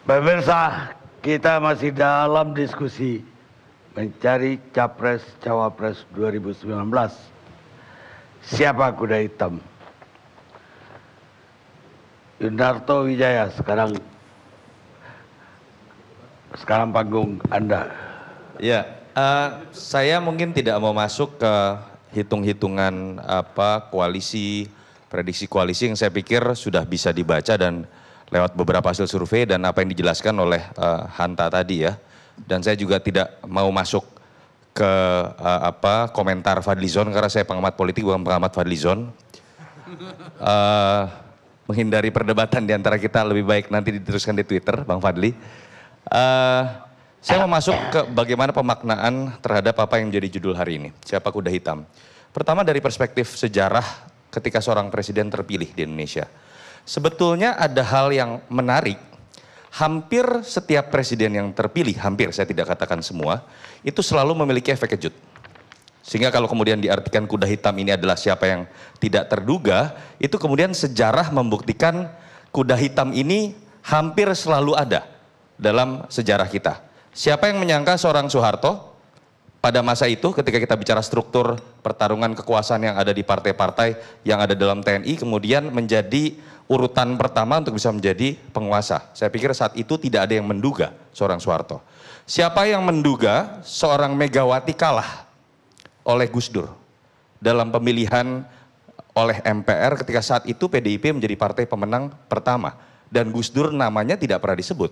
Pemirsa, kita masih dalam diskusi mencari Capres-Cawapres 2019. Siapa kuda hitam? Yunarto Wijaya, sekarang panggung Anda. Ya, saya mungkin tidak mau masuk ke hitung-hitungan koalisi, prediksi koalisi yang saya pikir sudah bisa dibaca dan lewat beberapa hasil survei dan apa yang dijelaskan oleh Hanta tadi ya. Dan saya juga tidak mau masuk ke komentar Fadlizon karena saya pengamat politik bukan pengamat Fadlizon. Menghindari perdebatan di antara kita lebih baik nanti diteruskan di Twitter, Bang Fadli. Saya mau masuk ke bagaimana pemaknaan terhadap apa yang menjadi judul hari ini, siapa kuda hitam. Pertama dari perspektif sejarah ketika seorang presiden terpilih di Indonesia. Sebetulnya ada hal yang menarik, hampir setiap presiden yang terpilih, hampir saya tidak katakan semua, itu selalu memiliki efek kejut. Sehingga kalau kemudian diartikan kuda hitam ini adalah siapa yang tidak terduga, itu kemudian sejarah membuktikan kuda hitam ini hampir selalu ada dalam sejarah kita. Siapa yang menyangka seorang Soeharto pada masa itu ketika kita bicara struktur pertarungan kekuasaan yang ada di partai-partai yang ada dalam TNI kemudian menjadi urutan pertama untuk bisa menjadi penguasa. Saya pikir saat itu tidak ada yang menduga seorang Soeharto. Siapa yang menduga seorang Megawati kalah oleh Gus Dur dalam pemilihan oleh MPR ketika saat itu PDIP menjadi partai pemenang pertama dan Gus Dur namanya tidak pernah disebut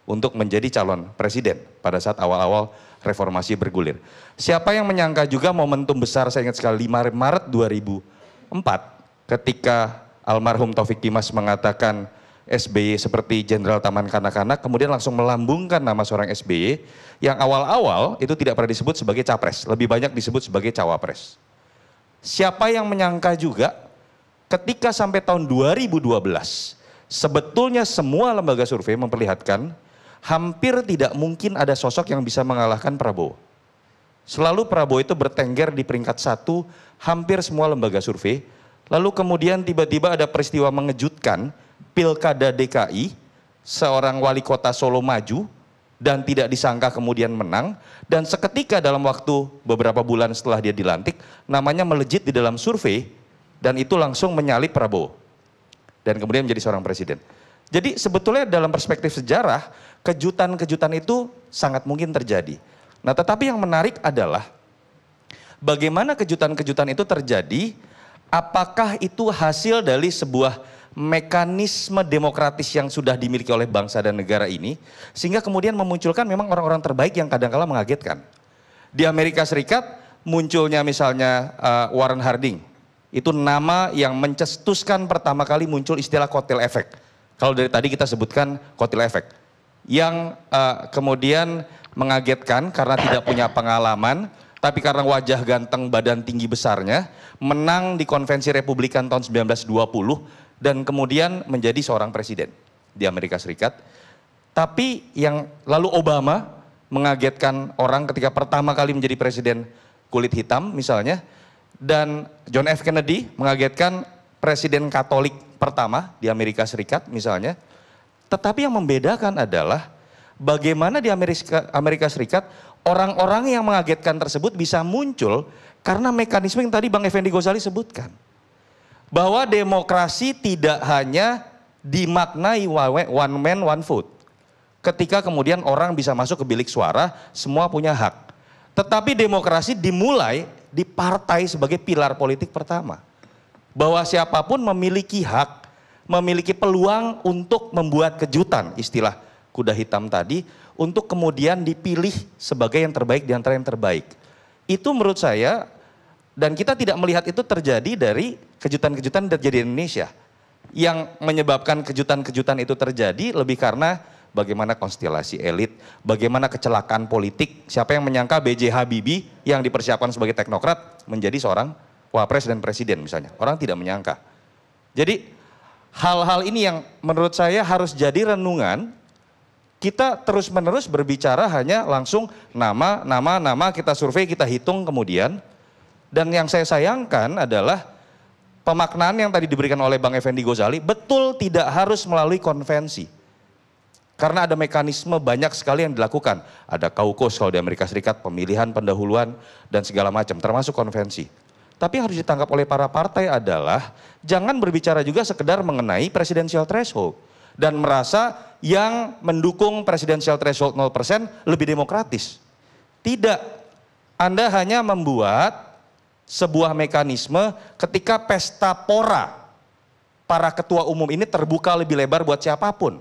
untuk menjadi calon presiden pada saat awal-awal reformasi bergulir. Siapa yang menyangka juga momentum besar, saya ingat sekali 5 Maret 2004 ketika almarhum Taufik Kimas mengatakan SBY seperti Jenderal Taman Kanak-Kanak, kemudian langsung melambungkan nama seorang SBY yang awal-awal itu tidak pernah disebut sebagai capres, lebih banyak disebut sebagai cawapres. Siapa yang menyangka juga ketika sampai tahun 2012, sebetulnya semua lembaga survei memperlihatkan hampir tidak mungkin ada sosok yang bisa mengalahkan Prabowo. Selalu Prabowo itu bertengger di peringkat 1 hampir semua lembaga survei, lalu kemudian tiba-tiba ada peristiwa mengejutkan, Pilkada DKI, seorang wali kota Solo maju dan tidak disangka kemudian menang dan seketika dalam waktu beberapa bulan setelah dia dilantik namanya melejit di dalam survei dan itu langsung menyalip Prabowo dan kemudian menjadi seorang presiden. Jadi sebetulnya dalam perspektif sejarah kejutan-kejutan itu sangat mungkin terjadi. Nah tetapi yang menarik adalah bagaimana kejutan-kejutan itu terjadi, apakah itu hasil dari sebuah mekanisme demokratis yang sudah dimiliki oleh bangsa dan negara ini sehingga kemudian memunculkan memang orang-orang terbaik yang kadang-kala mengagetkan. Di Amerika Serikat munculnya misalnya Warren Harding, itu nama yang mencetuskan pertama kali muncul istilah kotel efek. Kalau dari tadi kita sebutkan kotel efek yang kemudian mengagetkan karena tidak punya pengalaman tapi karena wajah ganteng badan tinggi besarnya menang di konvensi Republikan tahun 1920 dan kemudian menjadi seorang presiden di Amerika Serikat. Tapi yang lalu Obama mengagetkan orang ketika pertama kali menjadi presiden kulit hitam misalnya. Dan John F. Kennedy mengagetkan presiden Katolik pertama di Amerika Serikat misalnya. Tetapi yang membedakan adalah bagaimana di Amerika Serikat orang-orang yang mengagetkan tersebut bisa muncul karena mekanisme yang tadi Bang Effendi Ghazali sebutkan. Bahwa demokrasi tidak hanya dimaknai one man one vote. Ketika kemudian orang bisa masuk ke bilik suara, semua punya hak. Tetapi demokrasi dimulai di partai sebagai pilar politik pertama. Bahwa siapapun memiliki hak, memiliki peluang untuk membuat kejutan, istilah kuda hitam tadi, untuk kemudian dipilih sebagai yang terbaik di antara yang terbaik. Itu menurut saya, dan kita tidak melihat itu terjadi dari kejutan-kejutan yang terjadi di Indonesia. Yang menyebabkan kejutan-kejutan itu terjadi lebih karena bagaimana konstelasi elit, bagaimana kecelakaan politik, siapa yang menyangka B.J. Habibie yang dipersiapkan sebagai teknokrat menjadi seorang wapres dan presiden misalnya. Orang tidak menyangka. Jadi hal-hal ini yang menurut saya harus jadi renungan. Kita terus-menerus berbicara hanya langsung nama kita survei, kita hitung kemudian. Dan yang saya sayangkan adalah pemaknaan yang tadi diberikan oleh Bang Effendi Ghazali betul tidak harus melalui konvensi. Karena ada mekanisme banyak sekali yang dilakukan. Ada kaukus kalau di Amerika Serikat, pemilihan pendahuluan dan segala macam, termasuk konvensi. Tapi yang harus ditangkap oleh para partai adalah jangan berbicara juga sekedar mengenai presidensial threshold. Dan merasa yang mendukung presidensial threshold 0% lebih demokratis. Tidak. Anda hanya membuat sebuah mekanisme ketika pesta pora para ketua umum ini terbuka lebih lebar buat siapapun.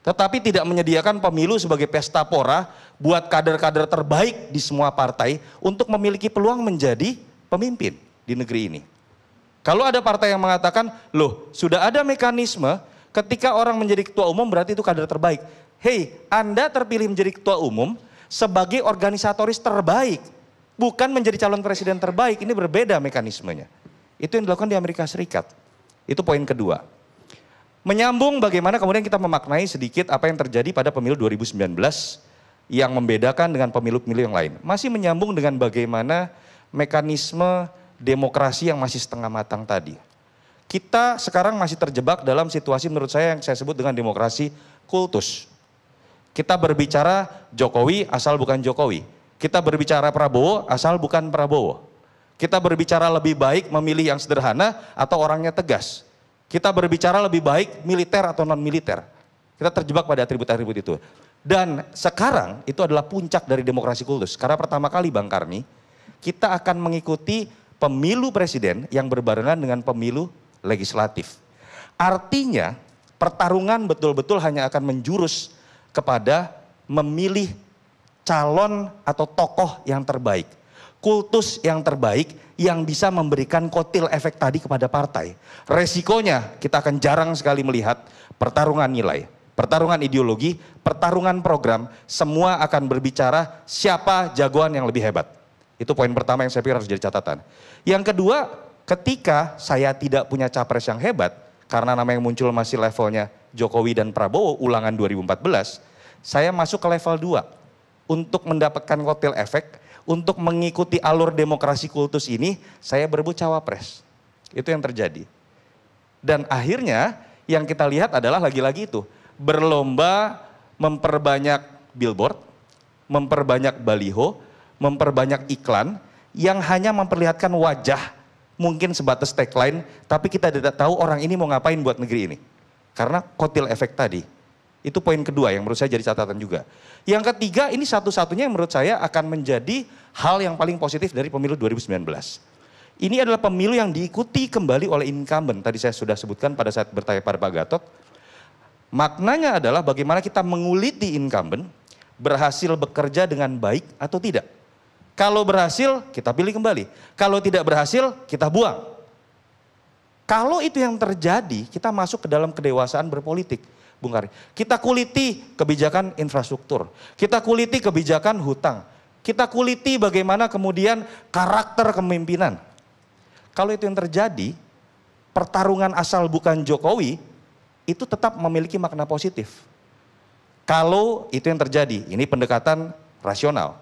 Tetapi tidak menyediakan pemilu sebagai pesta pora buat kader-kader terbaik di semua partai untuk memiliki peluang menjadi pemimpin di negeri ini. Kalau ada partai yang mengatakan, loh sudah ada mekanisme ketika orang menjadi ketua umum berarti itu kader terbaik. Hei, Anda terpilih menjadi ketua umum sebagai organisatoris terbaik, bukan menjadi calon presiden terbaik. Ini berbeda mekanismenya. Itu yang dilakukan di Amerika Serikat. Itu poin kedua. Menyambung bagaimana kemudian kita memaknai sedikit apa yang terjadi pada pemilu 2019 yang membedakan dengan pemilu-pemilu yang lain. Masih menyambung dengan bagaimana mekanisme demokrasi yang masih setengah matang tadi. Kita sekarang masih terjebak dalam situasi menurut saya yang saya sebut dengan demokrasi kultus. Kita berbicara Jokowi asal bukan Jokowi. Kita berbicara Prabowo asal bukan Prabowo. Kita berbicara lebih baik memilih yang sederhana atau orangnya tegas. Kita berbicara lebih baik militer atau non-militer. Kita terjebak pada atribut-atribut itu. Dan sekarang itu adalah puncak dari demokrasi kultus. Karena pertama kali Bang Karni, kita akan mengikuti pemilu presiden yang berbarengan dengan pemilu legislatif. Artinya pertarungan betul-betul hanya akan menjurus kepada memilih calon atau tokoh yang terbaik. Kultus yang terbaik yang bisa memberikan kotil efek tadi kepada partai. Resikonya kita akan jarang sekali melihat pertarungan nilai, pertarungan ideologi, pertarungan program, semua akan berbicara siapa jagoan yang lebih hebat. Itu poin pertama yang saya pikir harus jadi catatan. Yang kedua, ketika saya tidak punya capres yang hebat, karena nama yang muncul masih levelnya Jokowi dan Prabowo ulangan 2014, saya masuk ke level 2. Untuk mendapatkan kotil efek, untuk mengikuti alur demokrasi kultus ini, saya berebut cawapres. Itu yang terjadi. Dan akhirnya yang kita lihat adalah lagi-lagi itu, berlomba memperbanyak billboard, memperbanyak baliho, memperbanyak iklan, yang hanya memperlihatkan wajah, mungkin sebatas tagline, tapi kita tidak tahu orang ini mau ngapain buat negeri ini. Karena kotil efek tadi. Itu poin kedua yang menurut saya jadi catatan juga. Yang ketiga, ini satu-satunya yang menurut saya akan menjadi hal yang paling positif dari pemilu 2019. Ini adalah pemilu yang diikuti kembali oleh incumbent. Tadi saya sudah sebutkan pada saat bertanya pada Pak Gatot. Maknanya adalah bagaimana kita menguliti incumbent, berhasil bekerja dengan baik atau tidak. Kalau berhasil, kita pilih kembali. Kalau tidak berhasil, kita buang. Kalau itu yang terjadi, kita masuk ke dalam kedewasaan berpolitik. Bung Kari, kita kuliti kebijakan infrastruktur, kita kuliti kebijakan hutang, kita kuliti bagaimana kemudian karakter kepemimpinan. Kalau itu yang terjadi, pertarungan asal bukan Jokowi itu tetap memiliki makna positif. Kalau itu yang terjadi, ini pendekatan rasional.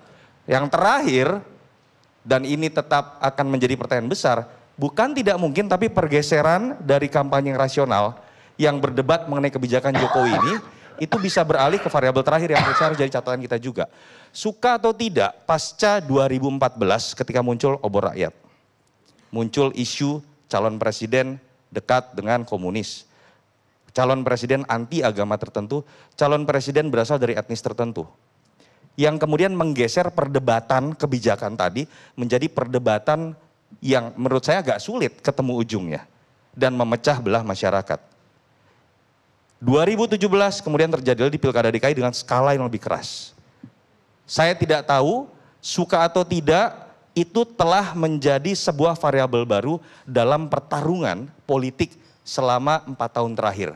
Yang terakhir, dan ini tetap akan menjadi pertanyaan besar, bukan tidak mungkin tapi pergeseran dari kampanye yang rasional yang berdebat mengenai kebijakan Jokowi ini, itu bisa beralih ke variabel terakhir yang harus jadi catatan kita juga. Suka atau tidak, pasca 2014 ketika muncul obor rakyat, muncul isu calon presiden dekat dengan komunis, calon presiden anti agama tertentu, calon presiden berasal dari etnis tertentu, yang kemudian menggeser perdebatan kebijakan tadi menjadi perdebatan yang menurut saya agak sulit ketemu ujungnya dan memecah belah masyarakat. 2017 kemudian terjadi di Pilkada DKI dengan skala yang lebih keras. Saya tidak tahu suka atau tidak itu telah menjadi sebuah variabel baru dalam pertarungan politik selama 4 tahun terakhir.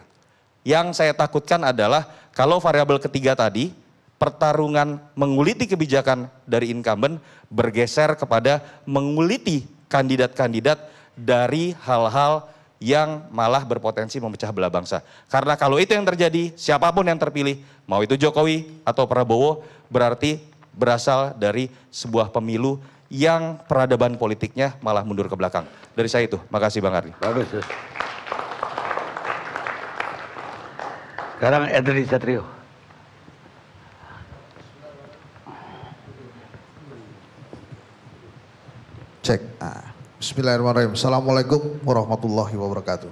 Yang saya takutkan adalah kalau variabel ketiga tadi, pertarungan menguliti kebijakan dari incumbent bergeser kepada menguliti kandidat-kandidat dari hal-hal yang malah berpotensi memecah belah bangsa. Karena kalau itu yang terjadi, siapapun yang terpilih, mau itu Jokowi atau Prabowo, berarti berasal dari sebuah pemilu yang peradaban politiknya malah mundur ke belakang. Dari saya itu, makasih Bang Ardi. Bagus. Sekarang Edri Satrio. Cek. Bismillahirrahmanirrahim. Assalamualaikum warahmatullahi wabarakatuh.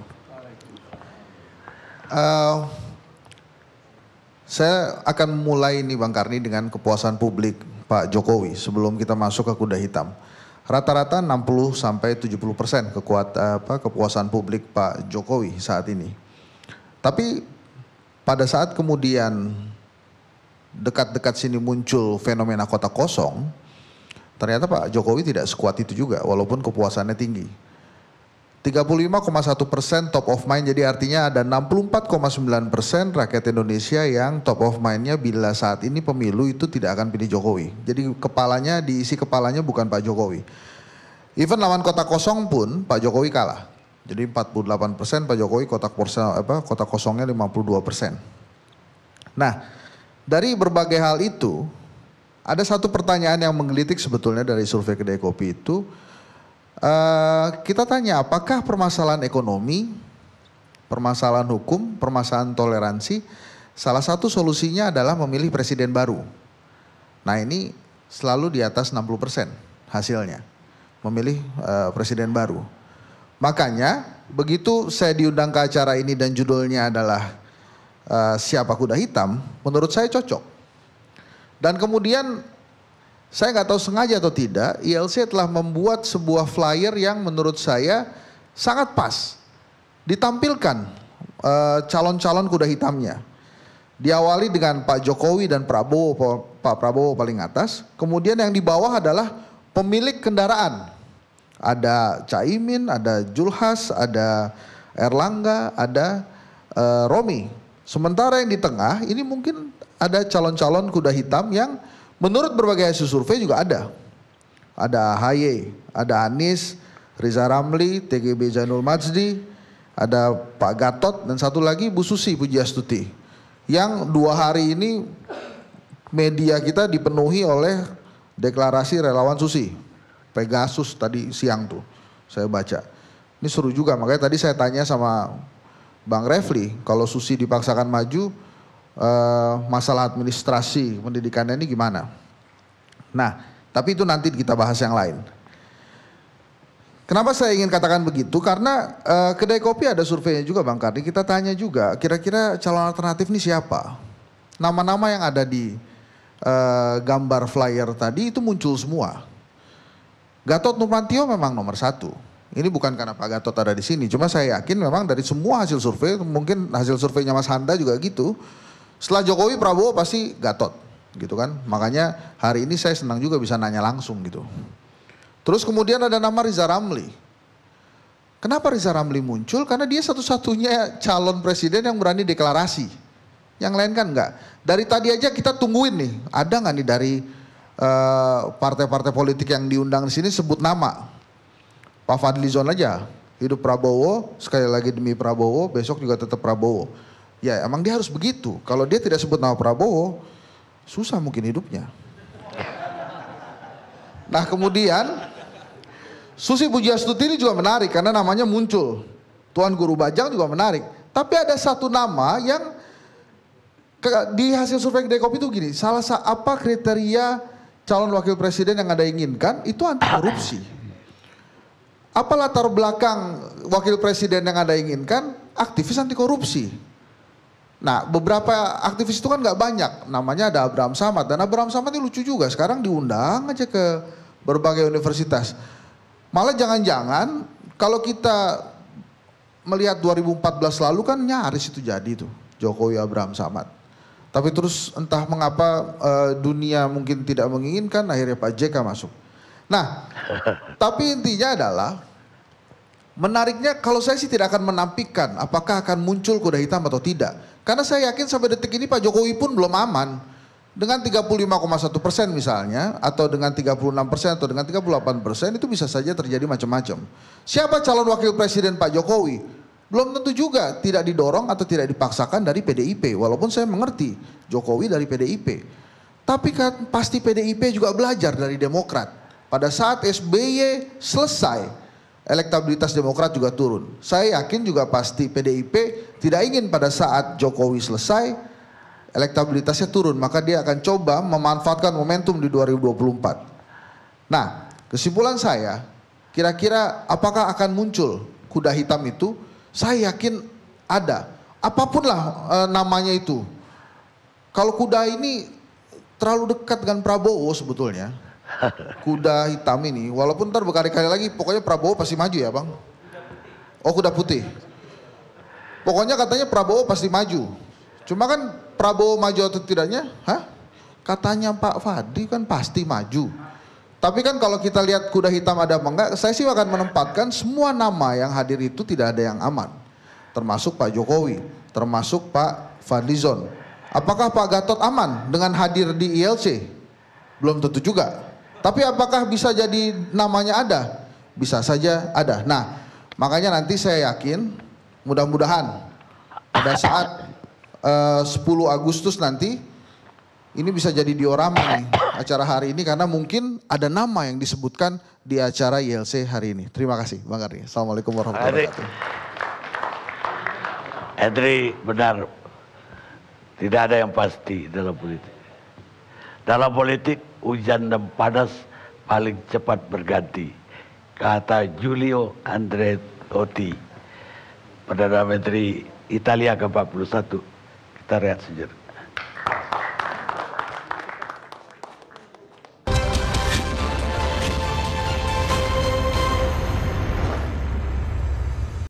Saya akan mulai ini Bang Karni dengan kepuasan publik Pak Jokowi sebelum kita masuk ke kuda hitam. Rata-rata 60 sampai 70% kepuasan publik Pak Jokowi saat ini. Tapi pada saat kemudian dekat-dekat sini muncul fenomena kota kosong, ternyata Pak Jokowi tidak sekuat itu juga walaupun kepuasannya tinggi. 35,1% top of mind, jadi artinya ada 64,9% rakyat Indonesia yang top of mindnya bila saat ini pemilu itu tidak akan pilih Jokowi. Jadi diisi kepalanya bukan Pak Jokowi. Even lawan kota kosong pun Pak Jokowi kalah. Jadi 48% Pak Jokowi, kota kosongnya 52%. Nah, dari berbagai hal itu ada satu pertanyaan yang menggelitik sebetulnya dari survei Kedai Kopi itu. Kita tanya apakah permasalahan ekonomi, permasalahan hukum, permasalahan toleransi, salah satu solusinya adalah memilih presiden baru. Nah ini selalu di atas 60% hasilnya, memilih presiden baru. Makanya begitu saya diundang ke acara ini dan judulnya adalah Siapa Kuda Hitam, menurut saya cocok. Dan kemudian saya nggak tahu sengaja atau tidak, ILC telah membuat sebuah flyer yang menurut saya sangat pas. Ditampilkan calon-calon kuda hitamnya. Diawali dengan Pak Jokowi dan Prabowo, Pak Prabowo paling atas. Kemudian yang di bawah adalah pemilik kendaraan. Ada Caimin, ada Julhas, ada Erlangga, ada Romi. Sementara yang di tengah ini mungkin ada calon-calon kuda hitam yang menurut berbagai hasil survei juga ada. Ada AHY, ada Anies, Riza Ramli, TGB Zainul Majdi, ada Pak Gatot, dan satu lagi Bu Susi Pujiastuti. Yang 2 hari ini media kita dipenuhi oleh deklarasi relawan Susi. Pegasus tadi siang tuh saya baca. Ini seru juga, makanya tadi saya tanya sama Bang Refli, kalau Susi dipaksakan maju, masalah administrasi pendidikannya ini gimana? Nah, tapi itu nanti kita bahas yang lain. Kenapa saya ingin katakan begitu? Karena Kedai Kopi ada surveinya juga Bang Karni. Kita tanya juga, kira-kira calon alternatif ini siapa? Nama-nama yang ada di gambar flyer tadi itu muncul semua. Gatot Nurmantio memang nomor 1. Ini bukan karena Pak Gatot ada di sini, cuma saya yakin memang dari semua hasil survei, mungkin hasil surveinya Mas Hanta juga gitu. Setelah Jokowi, Prabowo pasti Gatot gitu kan. Makanya hari ini saya senang juga bisa nanya langsung gitu. Terus kemudian ada nama Riza Ramli. Kenapa Riza Ramli muncul? Karena dia satu-satunya calon presiden yang berani deklarasi. Yang lain kan enggak. Dari tadi aja kita tungguin nih, ada nggak nih dari partai-partai politik yang diundang di sini sebut nama. Pak Fadlizon aja, hidup Prabowo, sekali lagi demi Prabowo, besok juga tetap Prabowo. Ya emang dia harus begitu. Kalau dia tidak sebut nama Prabowo, susah mungkin hidupnya. Nah kemudian Susi Pujiastuti ini juga menarik karena namanya muncul. Tuan Guru Bajang juga menarik. Tapi ada satu nama yang di hasil survei Kedai Kopi itu gini. Apa kriteria calon wakil presiden yang Anda inginkan? Itu anti korupsi. Apa latar belakang wakil presiden yang Anda inginkan? Aktivis anti korupsi. Nah beberapa aktivis itu kan nggak banyak, namanya ada Abraham Samad, dan Abraham Samad ini lucu juga, sekarang diundang aja ke berbagai universitas. Malah jangan-jangan kalau kita melihat 2014 lalu kan nyaris itu jadi tuh, Jokowi Abraham Samad. Tapi terus entah mengapa dunia mungkin tidak menginginkan, akhirnya Pak JK masuk. Nah tapi intinya adalah, menariknya kalau saya sih tidak akan menampikkan apakah akan muncul kuda hitam atau tidak. Karena saya yakin sampai detik ini Pak Jokowi pun belum aman. Dengan 35,1% misalnya, atau dengan 36% atau dengan 38% itu bisa saja terjadi macam-macam. Siapa calon wakil presiden Pak Jokowi? Belum tentu juga tidak didorong atau tidak dipaksakan dari PDIP. Walaupun saya mengerti Jokowi dari PDIP. Tapi kan pasti PDIP juga belajar dari Demokrat. Pada saat SBY selesai, elektabilitas Demokrat juga turun. Saya yakin juga pasti PDIP tidak ingin pada saat Jokowi selesai elektabilitasnya turun, maka dia akan coba memanfaatkan momentum di 2024. Nah, kesimpulan saya, kira-kira apakah akan muncul kuda hitam itu? Saya yakin ada, apapun lah namanya itu. Kalau kuda ini terlalu dekat dengan Prabowo sebetulnya, kuda hitam ini, walaupun ntar berkali-kali lagi, pokoknya Prabowo pasti maju ya bang. Oh kuda putih. Pokoknya katanya Prabowo pasti maju. Cuma kan Prabowo maju atau tidaknya, katanya Pak Fadli kan pasti maju. Tapi kan kalau kita lihat kuda hitam ada apa enggak, saya sih akan menempatkan semua nama yang hadir itu tidak ada yang aman. Termasuk Pak Jokowi, termasuk Pak Fadlizon. Apakah Pak Gatot aman dengan hadir di ILC? Belum tentu juga. Tapi apakah bisa jadi namanya ada? Bisa saja ada. Nah, makanya nanti saya yakin mudah-mudahan pada saat 10 Agustus nanti ini bisa jadi diorama nih acara hari ini, karena mungkin ada nama yang disebutkan di acara ILC hari ini. Terima kasih Bang Ardi. Assalamualaikum warahmatullahi wabarakatuh. Henry, benar. Tidak ada yang pasti dalam politik. Dalam politik, hujan dan panas paling cepat berganti. Kata Giulio Andreotti, Perdana Menteri Italia ke-41. Kita lihat sejenak.